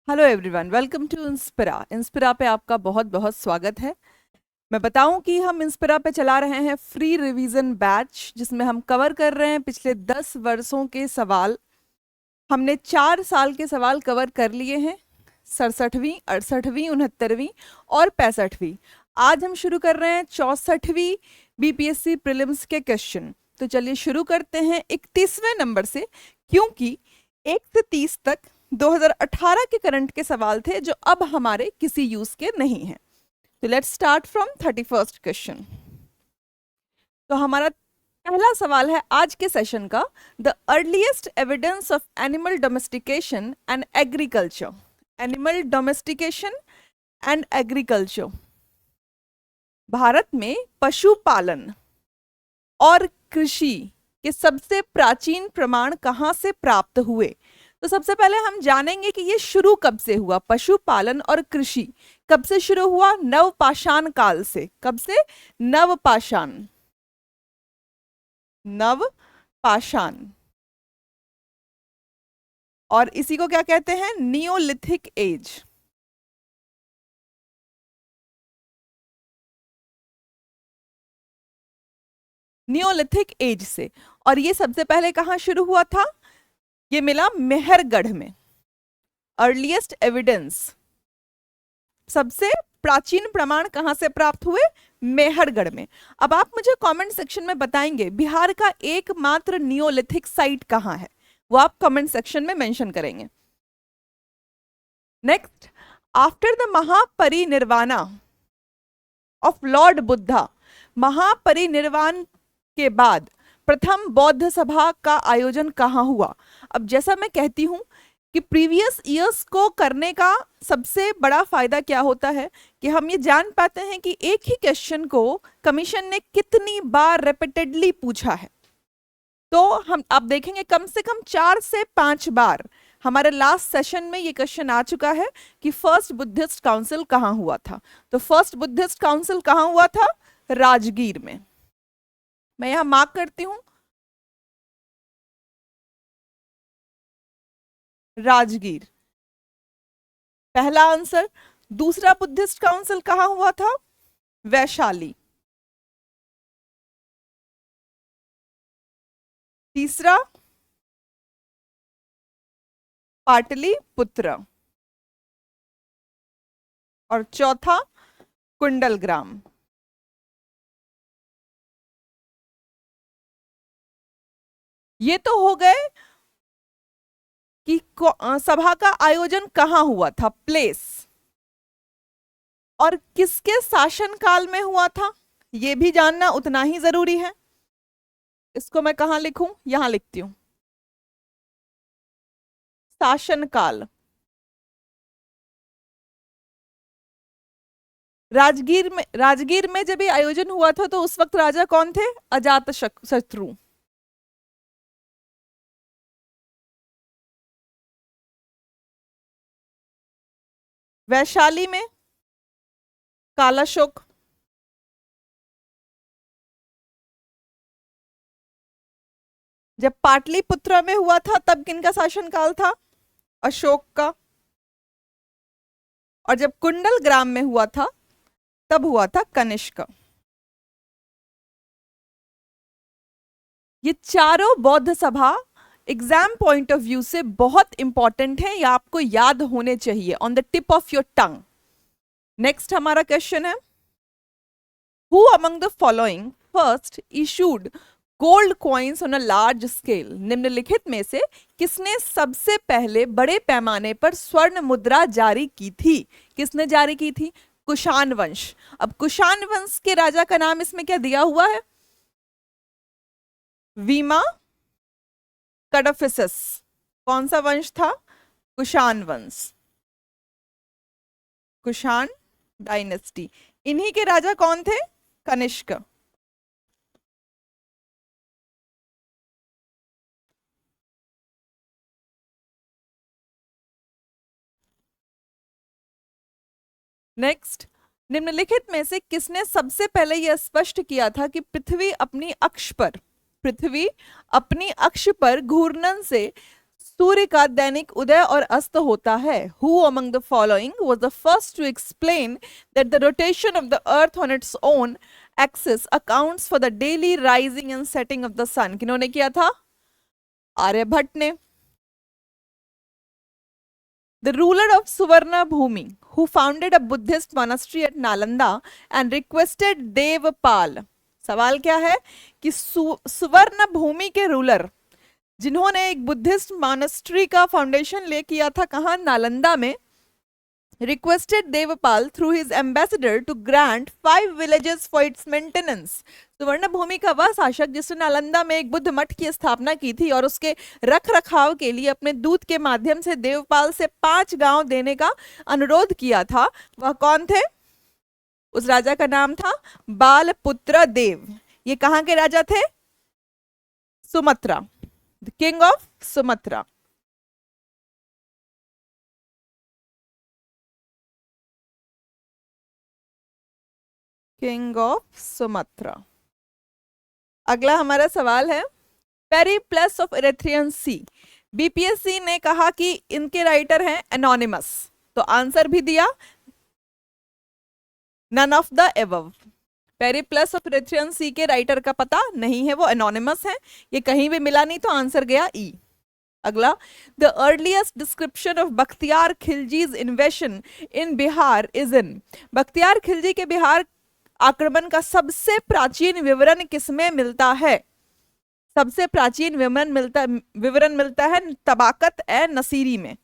Hello everyone, welcome to Inspira. Inspira पे आपका बहुत बहुत स्वागत है। मैं बताऊं कि हम इंस्पिरा पे चला रहे हैं फ्री रिवीजन बैच, जिसमें हम कवर कर रहे हैं पिछले 10 वर्षों के सवाल। हमने 4 साल के सवाल कवर कर लिए हैं, 67वीं, 68वीं, 69वीं और 65वीं। आज हम शुरू कर रहे हैं 64वीं बीपीएससी प्रीलिम्स के क्वेश्चन। तो चलिए शुरू करते हैं 31वें नंबर से, क्योंकि 1 से 30 तक 2018 के करंट के सवाल थे जो अब हमारे किसी यूज के नहीं हैं। तो let's start from 31st question. तो हमारा पहला सवाल है आज के सेशन का, the earliest evidence of animal domestication and agriculture. Animal domestication and agriculture, Bharat में पशुपालन और कृषि के सबसे प्राचीन प्रमाण कहाँ से प्राप्त हुए? तो सबसे पहले हम जानेंगे कि ये शुरू कब से हुआ। पशुपालन और कृषि कब से शुरू हुआ? नवपाषाण काल से। कब से? नवपाषाण। नवपाषाण। और इसी को क्या कहते हैं? Neolithic age. नियोलिथिक एज से। और ये सबसे पहले कहाँ शुरू हुआ था? ये मिला मेहरगढ़ में। अर्लीस्ट एविडेंस, सबसे प्राचीन प्रमाण कहां से प्राप्त हुए? मेहरगढ़ में। अब आप मुझे कमेंट सेक्शन में बताएंगे बिहार का एकमात्र नियोलिथिक साइट कहां है, वो आप कमेंट सेक्शन में मेंशन करेंगे। Next, after the Mahaparinirvana of lord Buddha, Mahaparinirvana के बाद प्रथम बौद्ध सभा का आयोजन कहाँ हुआ? अब जैसा मैं कहती हूं कि प्रीवियस ईयर्स को करने का सबसे बड़ा फायदा क्या होता है कि हम ये जान पाते हैं कि एक ही क्वेश्चन को कमीशन ने कितनी बार रिपीटेडली पूछा है। तो हम अब देखेंगे कम से कम 4 से 5 बार हमारे लास्ट सेशन में ये क्वेश्चन आ चुका है कि फर्स्ट बुद्धिस्ट काउंसिल कहाँ हुआ था। तो फर्स्ट बुद्धिस्ट काउंसिल कहाँ हुआ था? राजगीर में। मैं यहां मार्क करती हूं, राजगीर पहला आंसर। दूसरा बुद्धिस्ट काउंसिल कहां हुआ था? वैशाली। तीसरा पाटलिपुत्र। और चौथा कुंडलग्राम। ये तो हो गए कि सभा का आयोजन कहां हुआ था, प्लेस। और किसके शासनकाल में हुआ था, यह भी जानना उतना ही जरूरी है। इसको मैं कहां लिखूं? यहां लिखती हूं, शासनकाल। राजगीर में जब ये आयोजन हुआ था तो उस वक्त राजा कौन थे? अजात शत्रु। वैशाली में कालाशोक। जब पाटलिपुत्र में हुआ था तब किनका शासनकाल था? अशोक का। और जब कुंडल ग्राम में हुआ था तब हुआ था कनिष्क। ये चारों बौद्ध सभा एग्जाम पॉइंट ऑफ व्यू से बहुत इंपॉर्टेंट है, या आपको याद होने चाहिए, on the tip of your tongue. Next हमारा क्वेश्चन है, who among the following first issued gold coins on a large scale? निम्नलिखित में से किसने सबसे पहले बड़े पैमाने पर स्वर्ण मुद्रा जारी की थी? किसने जारी की थी? कुषाण वंश। अब कुषाण वंश के राजा का नाम इसमें क्या दिया हुआ है? वीमा कडफिसस। कौन सा वंश था? कुषाण वंश, कुषाण डायनेस्टी। इन्हीं के राजा कौन थे? कनिष्क। नेक्स्ट, निम्नलिखित में से किसने सबसे पहले यह स्पष्ट किया था कि पृथ्वी अपनी अक्ष पर घूर्णन से सूर्य का दैनिक उदय और अस्त होता है? Who among the following was the first to explain that the rotation of the earth on its own axis accounts for the daily rising and setting of the sun? किन्होंने किया था? आर्यभट्ट ने. The ruler of Suvarna Bhumi, who founded a Buddhist monastery at Nalanda and requested Devpal. सवाल क्या है कि सुवर्ण भूमि के ruler जिन्होंने एक बुद्धिस्ट मॉनेस्ट्री का फाउंडेशन ले किया था, कहां? नालंदा में. Requested Devapala through his ambassador to grant 5 villages for its maintenance. Suvarnabhumi का वह शासक जिसने नालंदा में एक बुद्ध मठ की स्थापना की थी और उसके रख रखाव के लिए अपने दूत के माध्यम से देवपाल से 5 गांव देने का अनुरोध किया था, वह कौन थे? उस राजा का नाम था बालपुत्र देव. ये कहां के राजा थे? Sumatra. The king of Sumatra. King of Sumatra. अगला हमारा सवाल है Periplus of Erythraean C. BPSC ने कहा कि इनके राइटर हैं एनोनिमस, तो आंसर भी दिया none of the above. Periplus of Erythraean Sea के राइटर का पता नहीं है, वो एनोनिमस है. ये कहीं भी मिला नहीं तो आंसर गया ई. अगला the earliest description of Bakhtiyar Khilji's invasion in Bihar is in. Bakhtiyar Khilji के बिहार आक्रमण का सबसे प्राचीन विवरण किसमें मिलता है? सबसे प्राचीन विवरण मिलता है तबाकत ए नसीरी में.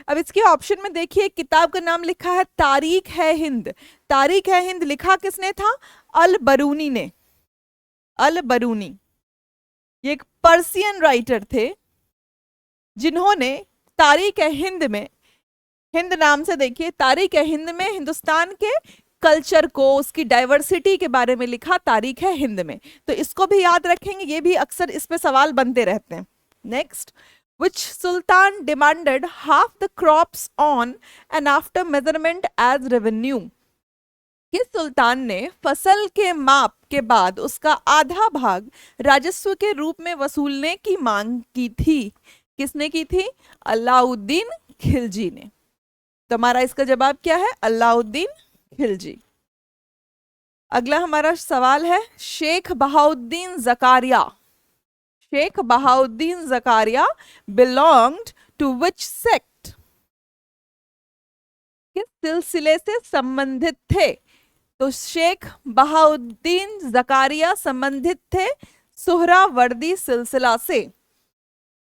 अब इसके ऑप्शन में देखिए, किताब का नाम लिखा है तारीख है हिंद. तारीख है हिंद लिखा किसने था? अल बरूनी ने. अल बरूनी ये एक पर्सियन राइटर थे जिन्होंने तारीख है हिंद में, हिंद नाम से देखिए, तारीख है हिंद में हिंदुस्तान के कल्चर को, उसकी डाइवर्सिटी के बारे में लिखा तारीख है हिंद में. तो इसको भी याद रखेंगे, ये भी अक्सर इस पे सवाल बनते रहते हैं. Next, which sultan demanded half the crops on and after measurement as revenue. किस सुल्तान ने फसल के माप के बाद उसका आधा भाग राजस्व के रूप में वसूलने की मांग की थी? किसने की थी? अलाउद्दीन खिलजी ने. तो हमारा इसका जवाब क्या है? अलाउद्दीन खिलजी. अगला हमारा सवाल है Sheikh Bahauddin Zakariya. Sheikh Bahauddin Zakariya belonged to which sect? किस सिलसिले से संबंधित थे? तो शेख बहाउद्दीन जकारिया संबंधित थे सुहरावर्दी सिलसिला से.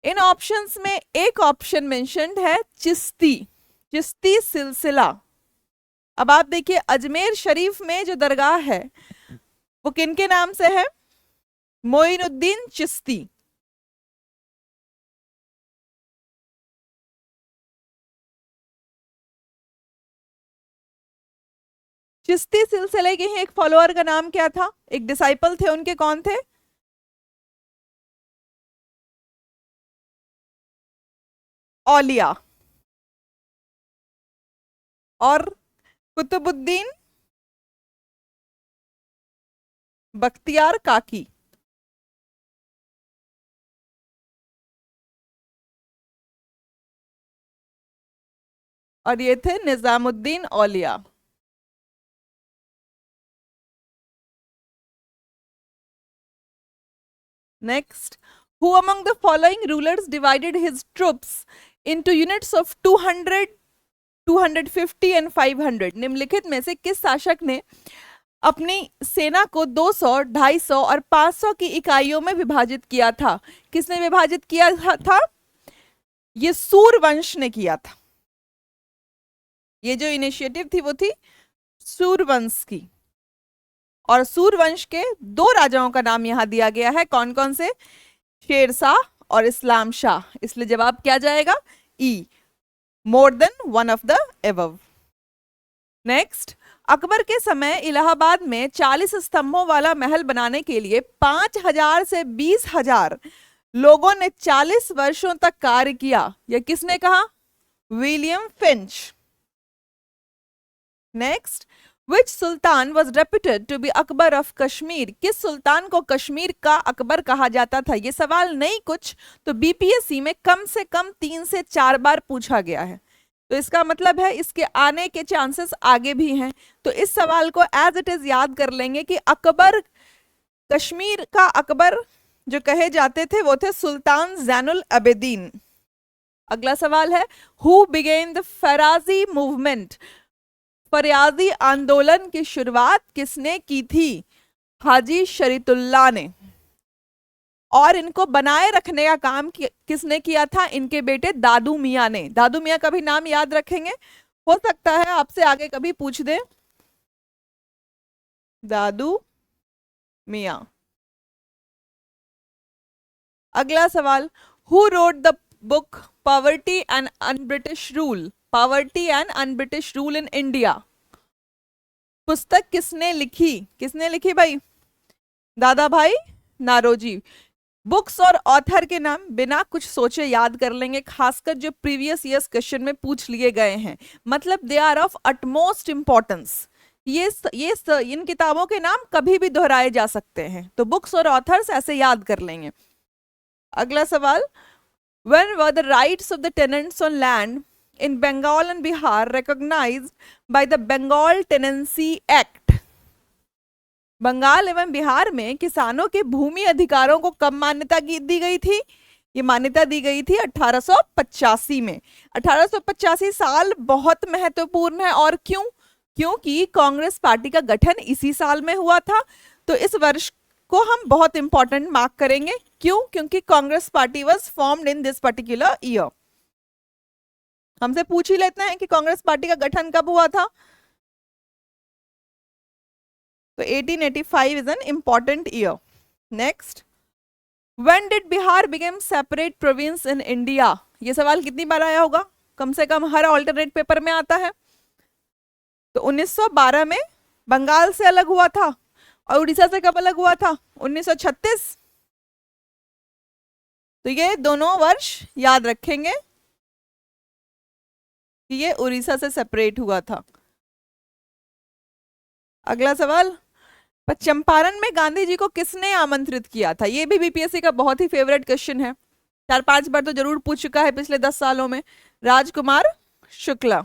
इन ऑप्शंस में एक ऑप्शन मेंशन्ड है चिश्ती, चिश्ती सिलसिला. अब आप देखिए अजमेर शरीफ में जो दरगाह है वो किनके नाम से है? मोइनुद्दीन चिश्ती. चिश्ती सिलसिले के ही एक फॉलोअर का नाम क्या था? एक डिसाइपल थे उनके, कौन थे? औलिया. और कुतुबुद्दीन बख्तियार काकी. और ये थे Nizamuddin Auliya. Next, who among the following rulers divided his troops into units of 200, 250 and 500? निम्नलिखित में से किस शासक ने अपनी सेना को 200, 250 और 500 की इकाइयों में विभाजित किया था? किसने विभाजित किया था? ये सूरवंश ने किया था. ये जो इनिशिएटिव थी वो थी सूरवंश की. और सूरवंश के 2 राजाओं का नाम यहां दिया गया है. कौन कौन से? शेरशाह और इस्लाम शाह. इसलिए जवाब क्या जाएगा? E. More than one of the above. Next, Akbar के समय इलाहाबाद में 40 स्तंभों वाला महल बनाने के लिए 5000 से 20,000 लोगों ने 40 वर्षों तक कार्य किया. यह किसने कहा? William Finch. Next, Which sultan was reputed to be Akbar of Kashmir? किस सुल्तान को कश्मीर का अकबर कहा जाता था? ये सवाल नहीं कुछ तो बीपीएससी में कम से कम 3 से 4 बार पूछा गया है, तो इसका मतलब है इसके आने के चांसेस आगे भी हैं। तो इस सवाल को एज इट इज याद कर लेंगे कि अकबर, कश्मीर का अकबर जो कहे जाते थे वो थे सुल्तान जैनुल अबेदीन। अगला सवाल है, who began the Faraizi movement? फरियादी आंदोलन की शुरुआत किसने की थी? हाजी शरीतुल्लाह ने। और इनको बनाए रखने का काम किसने किया था? इनके बेटे दादू मियां ने। दादू मियां का भी नाम याद रखेंगे, हो सकता है आपसे आगे कभी पूछ दे। दादू मियां। अगला सवाल, who wrote the book poverty and un-British rule? Poverty and un-British rule in India. पुस्तक किसने लिखी? किसने लिखी भाई? दादा भाई नारोजी। बुक्स और ऑथर के नाम बिना कुछ सोचे याद कर लेंगे, खासकर जो प्रीवियस ईयर्स क्वेश्चन में पूछ लिए गए हैं, मतलब they are of utmost importance. ये इन किताबों के नाम कभी भी दोहराए जा सकते हैं, तो बुक्स और ऑथर्स ऐसे याद कर लेंगे। अगला सवाल, when were the rights of the tenants on land in Bengal and Bihar recognized by the Bengal Tenancy Act? Bengal एवं बिहार में किसानों के भूमि अधिकारों को कब मान्यता दी गई थी? ये मान्यता दी गई थी 1885 में। 1885 साल बहुत महत्वपूर्ण है, और क्यों? क्योंकि कांग्रेस पार्टी का गठन इसी साल में हुआ था, तो इस वर्ष को हम बहुत इंपॉर्टेंट मार्क करेंगे। क्यों? क्योंकि Congress party was formed in this particular year. हमसे पूछ ही लेते हैं कि कांग्रेस पार्टी का गठन कब हुआ था, तो 1885 is an important year. Next, when did Bihar became separate province in India? ये सवाल कितनी बार आया होगा? कम से कम हर ऑल्टरनेट पेपर में आता है। तो 1912 में बंगाल से अलग हुआ था, और उड़ीसा से कब अलग हुआ था? 1936। तो ये दोनों वर्ष याद रखेंगे कि ये उड़ीसा से सेपरेट हुआ था। अगला सवाल, चंपारण में गांधी जी को किसने आमंत्रित किया था? ये भी बीपीएससी का बहुत ही फेवरेट क्वेश्चन है, 4-5 बार तो जरूर पूछ चुका है पिछले 10 सालों में। राजकुमार शुक्ला।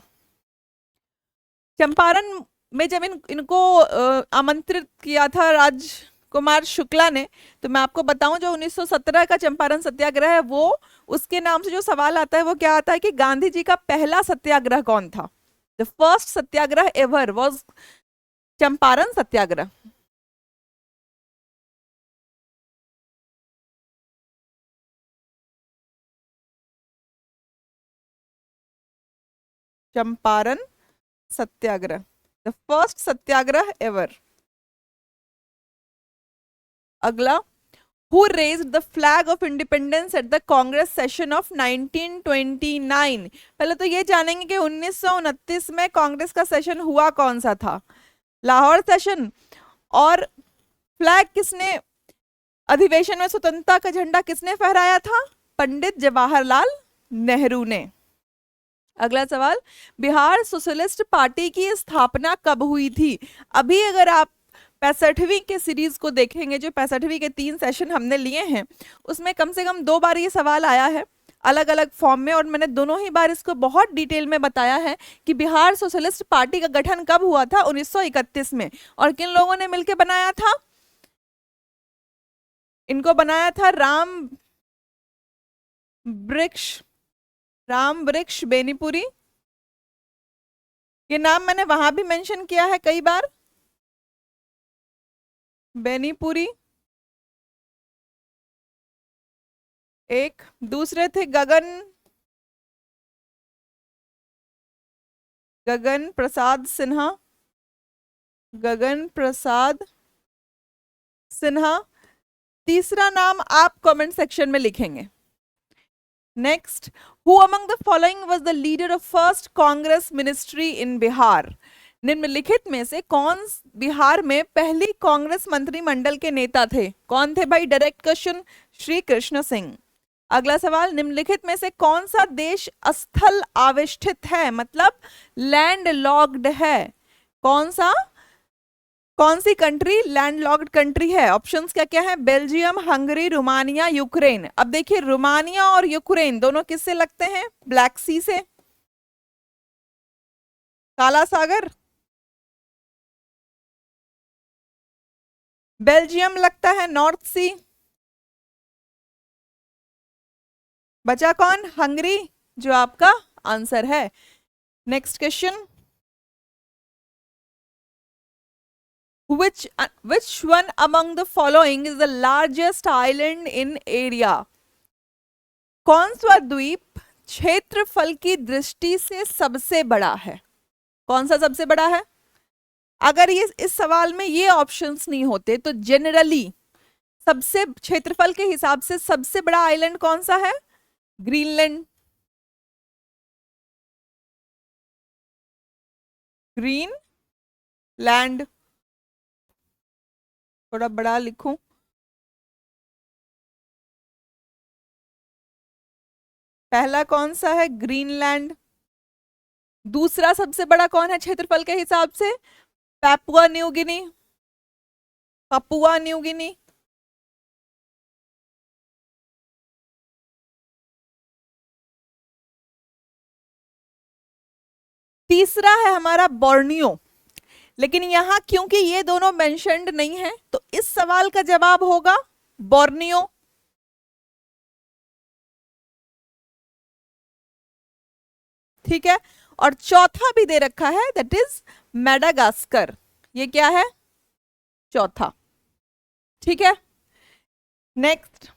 चंपारण में जब इनको आमंत्रित किया था राजकुमार शुक्ला ने, तो मैं आपको बताऊं जो 1917 का चंपारण सत्याग्रह है, वो उसके नाम से जो सवाल आता है वो क्या आता है कि गांधी जी का पहला सत्याग्रह कौन था? The first satyagraha ever was Champaran satyagraha. Champaran satyagraha, the first satyagraha ever. अगला, who raised the flag of independence at the Congress session of 1929? पहले तो ये जानेंगे कि 1929 में कांग्रेस का सेशन हुआ कौन सा था? लाहौर सेशन। और फ्लैग किसने, अधिवेशन में स्वतंत्रता का झंडा किसने फहराया था? पंडित जवाहरलाल नेहरू ने। अगला सवाल, बिहार सोशलिस्ट पार्टी की स्थापना कब हुई थी? अभी अगर आप 65वीं के सीरीज को देखेंगे, जो 65वीं के 3 सेशन हमने लिए हैं, उसमें कम से कम 2 बार ये सवाल आया है अलग अलग फॉर्म में, और मैंने दोनों ही बार इसको बहुत डिटेल में बताया है कि बिहार सोशलिस्ट पार्टी का गठन कब हुआ था? 1931 में। और किन लोगों ने मिलकर बनाया था? इनको बनाया था राम वृक्ष बेनीपुरी। ये नाम मैंने वहां भी मेंशन किया है कई बार, बेनीपुरी। एक दूसरे थे गगन प्रसाद सिन्हा। तीसरा नाम आप कमेंट सेक्शन में लिखेंगे। Next, who among the following was the leader of first Congress ministry इन बिहार? निम्नलिखित में से कौन बिहार में पहली कांग्रेस मंत्रिमंडल के नेता थे? कौन थे भाई? Direct question, Shri Krishna Singh. अगला सवाल, निम्नलिखित में से कौन सा देश स्थल आविष्ठित है, मतलब लैंड लॉक्ड है? कौन सा कौन सी कंट्री लैंडलॉक्ड कंट्री है? ऑप्शंस क्या क्या है? Belgium, Hungary, Romania, Ukraine. अब देखिए रोमानिया और यूक्रेन दोनों किससे लगते हैं? ब्लैक सी से, काला सागर। बेल्जियम लगता है नॉर्थ सी। बचा कौन? हंगरी, जो आपका आंसर है। Next question, which one among the following is the largest island in area? कौन सा द्वीप क्षेत्रफल की दृष्टि से सबसे बड़ा है? कौन सा सबसे बड़ा है? अगर ये इस सवाल में ये ऑप्शंस नहीं होते तो जनरली सबसे क्षेत्रफल के हिसाब से सबसे बड़ा आइलैंड कौन सा है? ग्रीनलैंड। ग्रीनलैंड, थोड़ा बड़ा लिखूं। पहला कौन सा है? ग्रीनलैंड। दूसरा सबसे बड़ा कौन है क्षेत्रफल के हिसाब से? Papua New Guinea. Papua New Guinea. तीसरा है हमारा बोर्नियो। लेकिन यहां क्योंकि ये दोनों मेंशन्ड नहीं है तो इस सवाल का जवाब होगा बोर्नियो। ठीक है। और चौथा भी दे रखा है, दैट इज मेडागास्कर। ये क्या है? चौथा। ठीक है। Next,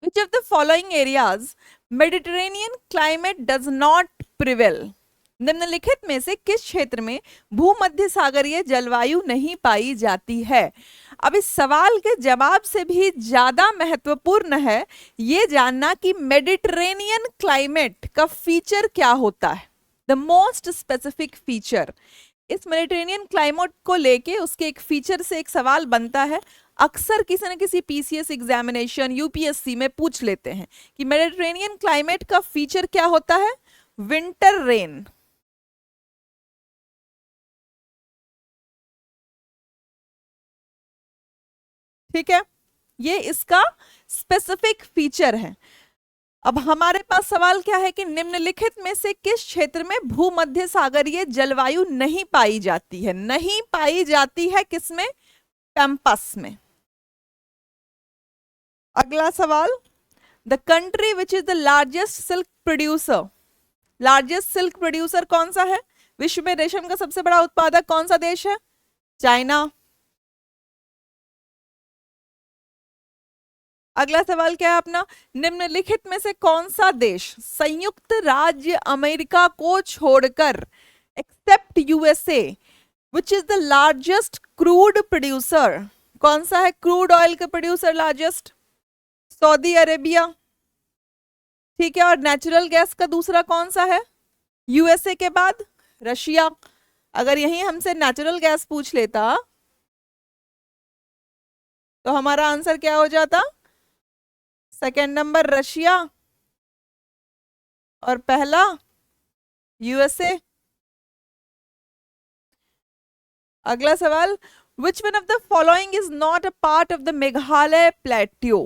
which of the following areas Mediterranean climate does not prevail? निम्नलिखित में से किस क्षेत्र में भूमध्य सागरीय जलवायु नहीं पाई जाती है? अब इस सवाल के जवाब से भी ज्यादा महत्वपूर्ण है ये जानना कि मेडिटेरेनियन क्लाइमेट का फीचर क्या होता है, द मोस्ट स्पेसिफिक फीचर। इस मेडिटेरेनियन क्लाइमेट को लेके उसके एक फीचर से एक सवाल बनता है। अक्सर किसी न किसी पीसीएस एग्जामिनेशन, यूपीएससी में पूछ लेते हैं कि मेडिटेरेनियन क्लाइमेट का फीचर क्या होता है? Winter rain. ठीक है, ये इसका स्पेसिफिक फीचर है। अब हमारे पास सवाल क्या है कि निम्नलिखित में से किस क्षेत्र में भूमध्य सागरीय जलवायु नहीं पाई जाती है? नहीं पाई जाती है किसमें? पैम्पस में। अगला सवाल, the country which is the largest silk producer. Largest silk producer कौन सा है? विश्व में रेशम का सबसे बड़ा उत्पादक कौन सा देश है? चाइना। अगला सवाल क्या है अपना, निम्नलिखित में से कौन सा देश संयुक्त राज्य अमेरिका को छोड़कर, except USA, which is the largest crude producer? कौन सा है क्रूड ऑयल का प्रोड्यूसर लार्जेस्ट? Saudi Arabia. ठीक है। और नेचुरल गैस का दूसरा कौन सा है यूएसए के बाद? रशिया। अगर यही हमसे नेचुरल गैस पूछ लेता तो हमारा आंसर क्या हो जाता? सेकेंड नंबर रशिया और पहला यूएसए। अगला सवाल, which one of the following is not a part of the Meghalaya plateau?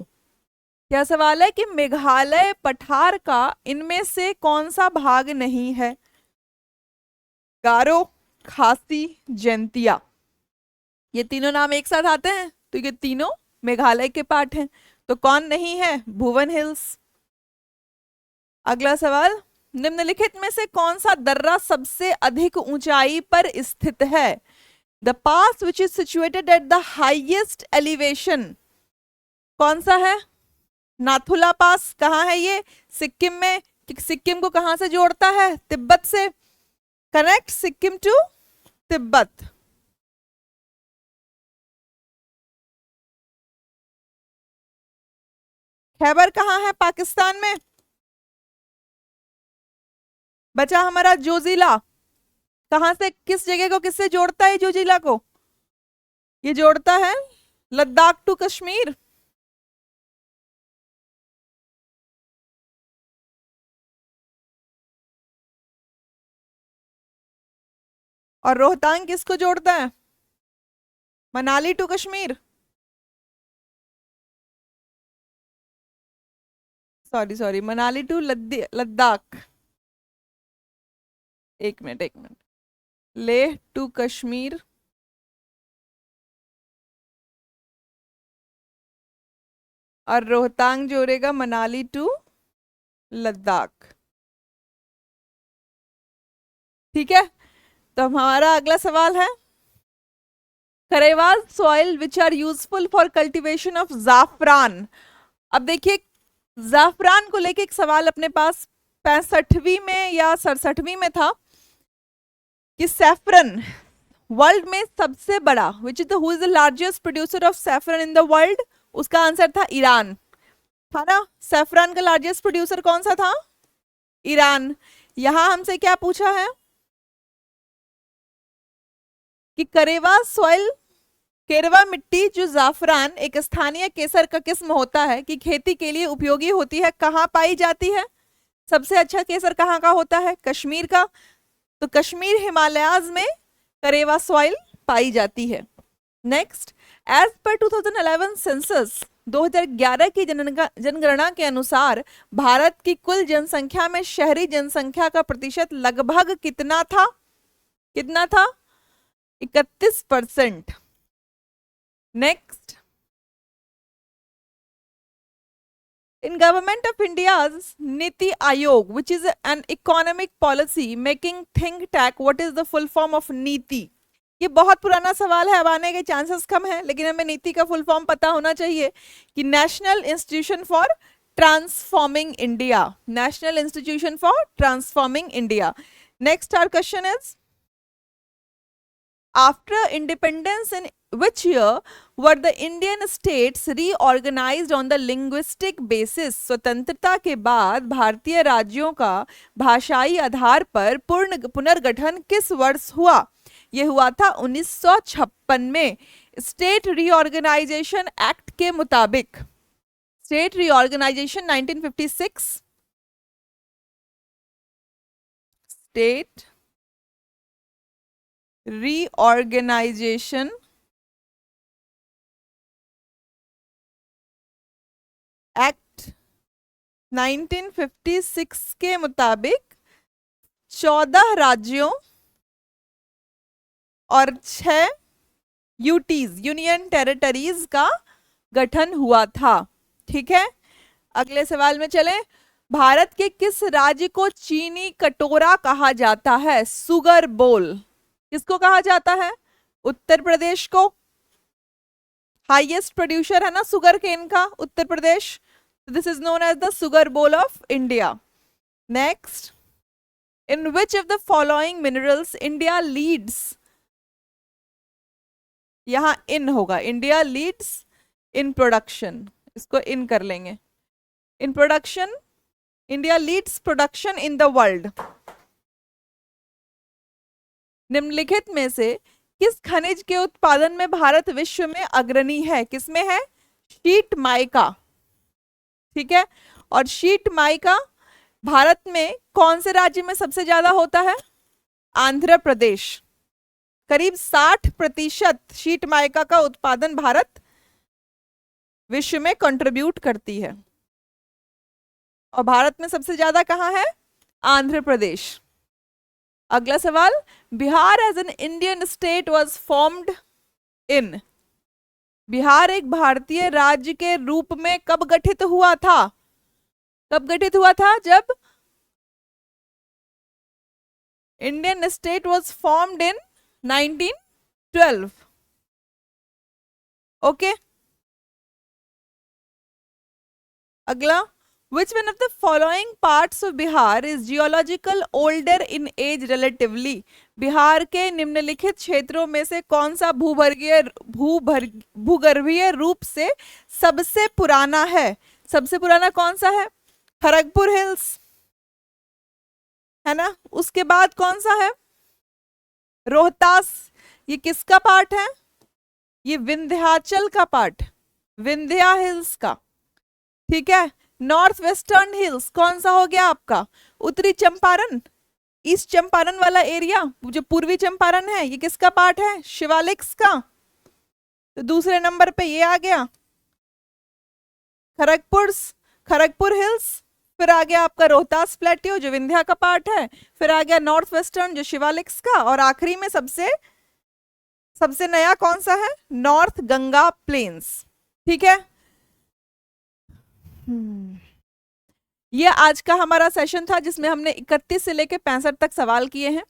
क्या सवाल है कि मेघालय पठार का इनमें से कौन सा भाग नहीं है? गारो, खासी, जैंतिया। ये तीनों नाम एक साथ आते हैं तो ये तीनों मेघालय के पार्ट हैं। तो कौन नहीं है? भुवन हिल्स। अगला सवाल, निम्नलिखित में से कौन सा दर्रा सबसे अधिक ऊंचाई पर स्थित है? The pass which is situated at the highest elevation कौन सा है? नाथुला पास। कहाँ है ये? सिक्किम में। सिक्किम को कहां से जोड़ता है? तिब्बत से। Connect Sikkim to Tibet. खैबर कहाँ है? पाकिस्तान में। बचा हमारा जोजिला। कहां से, किस जगह को किससे जोड़ता है जोजिला को? ये जोड़ता है लद्दाख टू कश्मीर। और रोहतांग किसको जोड़ता है? Manali to Kashmir, sorry sorry, Manali to Ladakh, एक मिनट एक मिनट, लेह टू कश्मीर, और रोहतांग जोड़ेगा मनाली टू लद्दाख। ठीक है, तो हमारा अगला सवाल है, Karewa soil which are useful for cultivation of zafran. अब देखिए, जाफरान को लेके एक सवाल अपने पास 65वीं में या 67वीं में था कि सैफरन वर्ल्ड में सबसे बड़ा, विच is the who is the largest producer of saffron in the world, उसका आंसर था ईरान, था ना। सैफरन का लार्जेस्ट प्रोड्यूसर कौन सा था? ईरान। यहां हमसे क्या पूछा है कि करेवा सॉइल, केरवा मिट्टी जो जाफरान एक स्थानीय केसर का किस्म होता है कि खेती के लिए उपयोगी होती है, कहाँ पाई जाती है? सबसे अच्छा केसर कहाँ का होता है? कश्मीर का। तो कश्मीर हिमालयाज में करेवा सॉइल पाई जाती है। नेक्स्ट, एज पर 2011 सेंसस, 2011 की जनगणना के अनुसार भारत की कुल जनसंख्या में शहरी जनसंख्या का प्रतिशत लगभग कितना था? कितना था? 31%। Next, in government of India's Niti Ayog, which is an economic policy making think tank, what is the full form of नीति? ये बहुत पुराना सवाल है, अब आने के चांसेस कम है, लेकिन हमें नीति का फुल फॉर्म पता होना चाहिए कि national institution for transforming India, national institution for transforming India. Next our question is, after independence in which year were the Indian states reorganized on the linguistic basis? स्वतंत्रता के बाद भारतीय राज्यों का भाषाई आधार पर पुनर्गठन किस वर्ष हुआ? यह हुआ था 1956 में, स्टेट रीऑर्गेनाइजेशन एक्ट के मुताबिक। State reorganization 1956, state reorganization act 1956 के मुताबिक 14 राज्यों और 6 यूटीज, यूनियन टेरिटरीज का गठन हुआ था। ठीक है, अगले सवाल में चलें। भारत के किस राज्य को चीनी कटोरा कहा जाता है? सुगर बोल। किसको कहा जाता है? उत्तर प्रदेश को। हाईएस्ट प्रोड्यूसर है ना सुगर केन का Uttar Pradesh, this is known as the sugar bowl of India. Next, in which of the following minerals India leads, यहां इन होगा, इंडिया लीड्स इन प्रोडक्शन, इसको इन कर लेंगे, in production, India leads production in the world. निम्नलिखित में से किस खनिज के उत्पादन में भारत विश्व में अग्रणी है? किसमें है? Sheet mica. ठीक है, और शीट माइका भारत में कौन से राज्य में सबसे ज्यादा होता है? आंध्र प्रदेश। करीब 60% शीट माइका का उत्पादन भारत विश्व में कंट्रीब्यूट करती है, और भारत में सबसे ज्यादा कहां है? आंध्र प्रदेश। अगला सवाल, Bihar as an Indian state was formed in, Bihar एक भारतीय राज्य के रूप में कब गठित हुआ था? कब गठित हुआ था? जब Indian state was formed in 1912। Okay, अगला, which one of the following parts of Bihar is geological older in age relatively? Bihar के निम्नलिखित क्षेत्रों में से कौन सा भूगर्भीय रूप से सबसे पुराना है? सबसे पुराना कौन सा है? खड़गपुर हिल्स है ना, उसके बाद कौन सा है? रोहतास। ये किसका पार्ट है? ये विंध्याचल का पार्ट, विंध्या हिल्स का। ठीक है, नॉर्थ वेस्टर्न हिल्स कौन सा हो गया आपका? उत्तरी चंपारण, ईस्ट चंपारण वाला एरिया, जो पूर्वी चंपारण है, ये किसका पार्ट है? शिवालिक्स का। तो दूसरे नंबर पे ये आ गया खड़गपुर हिल्स, फिर आ गया आपका रोहतास प्लेट्यू जो विंध्या का पार्ट है, फिर आ गया नॉर्थ वेस्टर्न जो शिवालिक्स का, और आखिरी में सबसे सबसे नया कौन सा है, नॉर्थ गंगा प्लेन्स। ठीक है, ये आज का हमारा सेशन था जिसमें हमने 31 से लेकर 65 तक सवाल किए हैं।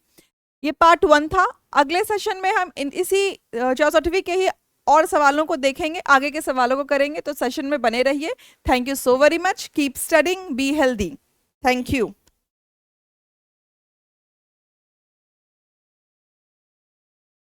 ये पार्ट 1 था। अगले सेशन में हम इसी 64वीं के ही और सवालों को देखेंगे, आगे के सवालों को करेंगे, तो सेशन में बने रहिए। Thank you so very much, keep studying, be healthy, thank you.